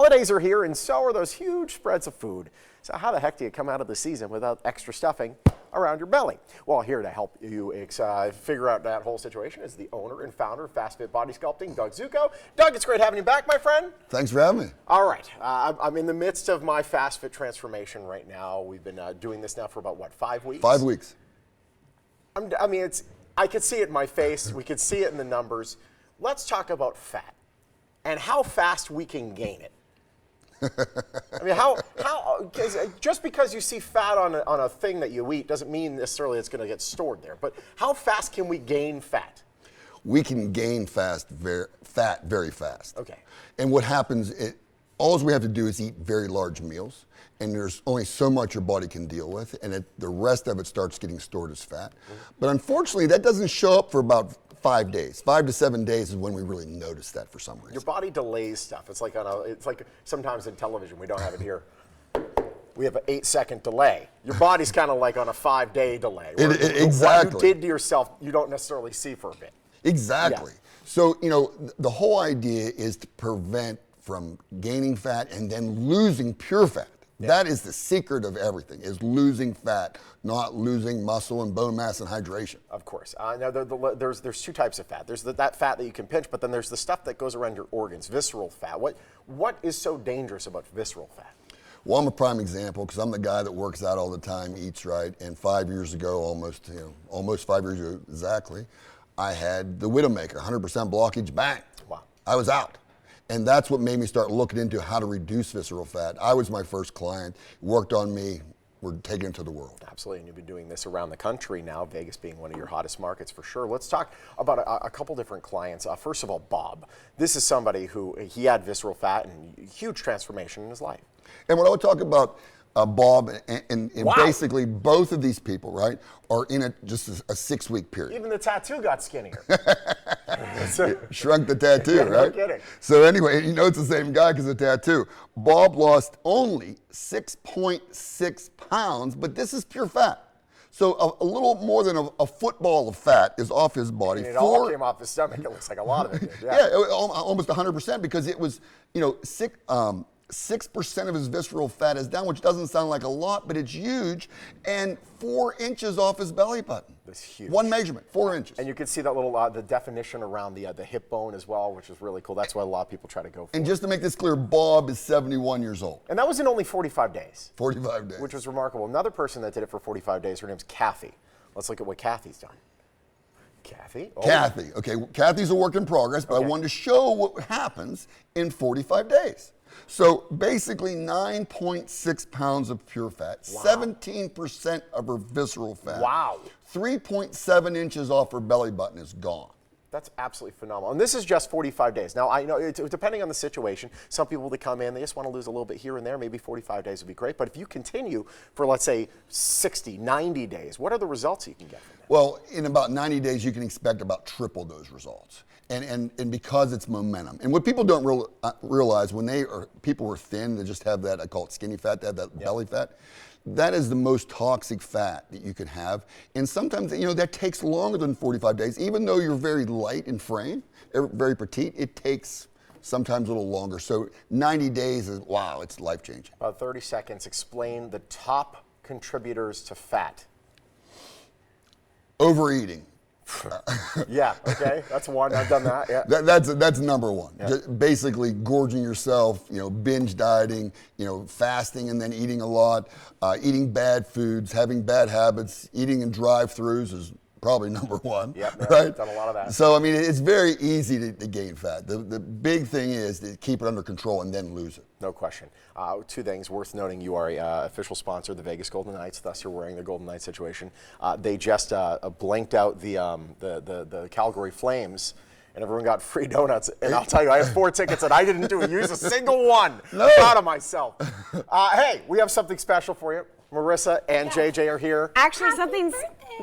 holidays are here, and so are those huge spreads of food. So how the heck do you come out of the season without extra stuffing around your belly? Well, here to help you figure out that whole situation is the owner and founder of Fit Body Sculpting, Doug Zuko. Doug, it's great having you back, my friend. Thanks for having me. All right, I'm in the midst of my fast fit transformation right now. We've been doing this now for about, what, 5 weeks? 5 weeks. I could see it in my face. We could see it in the numbers. Let's talk about fat and how fast we can gain it. I mean, just because you see fat on a thing that you eat doesn't mean necessarily it's going to get stored there. But how fast can we gain fat? We can gain fat very fast. Okay. And what happens, all we have to do is eat very large meals, and there's only so much your body can deal with, and the rest of it starts getting stored as fat. But unfortunately, that doesn't show up for about 5 days. 5 to 7 days is when we really notice that for some reason. Your body delays stuff. It's like sometimes in television, we don't have it here. We have an 8-second delay. Your body's kind of like on a 5-day delay. Exactly. What you did to yourself, you don't necessarily see for a bit. Exactly. Yeah. So, the whole idea is to prevent from gaining fat and then losing pure fat. Yeah. That is the secret of everything, is losing fat, not losing muscle and bone mass and hydration. Of course. Now, there's two types of fat. There's that fat that you can pinch, but then there's the stuff that goes around your organs, visceral fat. What is so dangerous about visceral fat? Well, I'm a prime example because I'm the guy that works out all the time, eats right, and 5 years ago, almost 5 years ago exactly, I had the Widowmaker, 100% blockage, bang. Wow. I was out. And that's what made me start looking into how to reduce visceral fat. I was my first client, worked on me, we're taking it to the world. Absolutely, and you've been doing this around the country now, Vegas being one of your hottest markets for sure. Let's talk about a couple different clients. First of all, Bob. This is somebody who, he had visceral fat and huge transformation in his life. And when I would talk about Bob and wow. basically both of these people, right, are in just a 6-week period. Even the tattoo got skinnier. Shrunk the tattoo, yeah, right? No kidding. So anyway, it's the same guy because of the tattoo. Bob lost only 6.6 pounds, but this is pure fat. So a little more than a football of fat is off his body. And it all came off his stomach. It looks like a lot of it did. Yeah, almost 100% because it was, 6% of his visceral fat is down, which doesn't sound like a lot, but it's huge, and 4 inches off his belly button. That's huge. One measurement, 4 inches. And you can see that little the definition around the hip bone as well, which is really cool. That's what a lot of people try to go for. And just to make this clear, Bob is 71 years old. And that was in only 45 days. 45 days. Which was remarkable. Another person that did it for 45 days, her name's Kathy. Let's look at what Kathy's done. Kathy? Oh. Kathy. Okay, Kathy's a work in progress, but okay. I wanted to show what happens in 45 days. So basically 9.6 pounds of pure fat, wow. 17% of her visceral fat, wow. 3.7 inches off her belly button is gone. That's absolutely phenomenal. And this is just 45 days. Now, I know, depending on the situation, some people that come in, they just want to lose a little bit here and there. Maybe 45 days would be great. But if you continue for, let's say, 60, 90 days, what are the results you can get from that? Well, in about 90 days, you can expect about triple those results. And because it's momentum. And what people don't realize when people are thin, they just have that, I call it skinny fat, they have that belly fat. That is the most toxic fat that you can have. And sometimes, that takes longer than 45 days. Even though you're very light in frame, very petite, it takes sometimes a little longer. So 90 days is, wow, it's life-changing. About 30 seconds, explain the top contributors to fat. Overeating. Yeah, okay, that's one. I've done that. Yeah, that's number one. Yeah. Just basically gorging yourself, binge dieting, fasting and then eating a lot, eating bad foods, having bad habits, eating in drive-throughs is probably number one. Yeah, right. Done a lot of that. So it's very easy to gain fat. The big thing is to keep it under control and then lose it. No question. 2 things worth noting: you are a official sponsor of the Vegas Golden Knights, thus you're wearing the Golden Knights situation. They just blanked out the Calgary Flames, and everyone got free donuts. And I'll tell you, I have 4 tickets, and I didn't use a single one. No. Proud of myself. Hey, we have something special for you. Marissa and JJ are here. Actually, something's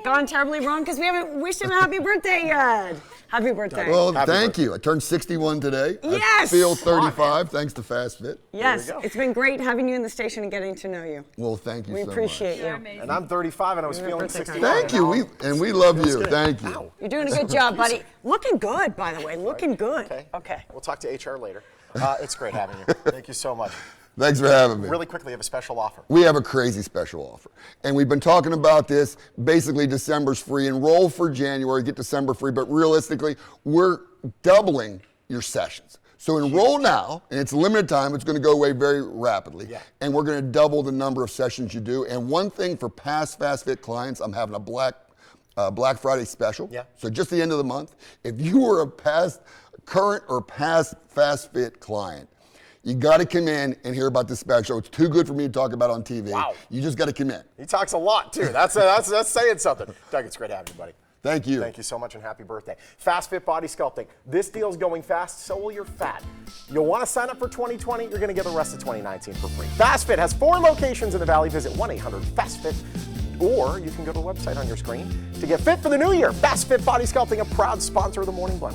gone terribly wrong because we haven't wished him a happy birthday yet. Happy birthday. Well, thank you. I turned 61 today. Yes. I feel 35 thanks to Fast Fit. Yes, it's been great having you in the station and getting to know you. Well, thank you so much. We appreciate you. And I'm 35 and I was feeling 61. Thank you. We love you. Thank you. You're doing a good job, buddy. Looking good, by the way. Looking good. Okay. We'll talk to HR later. It's great having you. Thank you so much. Thanks for having me. Really quickly, you have a special offer. We have a crazy special offer. And we've been talking about this. Basically, December's free. Enroll for January, get December free. But realistically, we're doubling your sessions. So enroll now, and it's limited time. It's going to go away very rapidly. Yeah. And we're going to double the number of sessions you do. And one thing for past FastFit clients, I'm having a Black Friday special. Yeah. So just the end of the month. If you were a current or past FastFit client, you got to come in and hear about this special. It's too good for me to talk about on TV. Wow. You just got to come in. He talks a lot, too. That's saying something. Doug, it's great having you, buddy. Thank you. Thank you so much and happy birthday. Fit Body Sculpting. This deal's going fast, so will your fat. You'll want to sign up for 2020. You're going to get the rest of 2019 for free. FastFit has 4 locations in the Valley. Visit 1-800-FASTFIT, or you can go to the website on your screen to get fit for the new year. Fit Body Sculpting, a proud sponsor of the Morning Blend.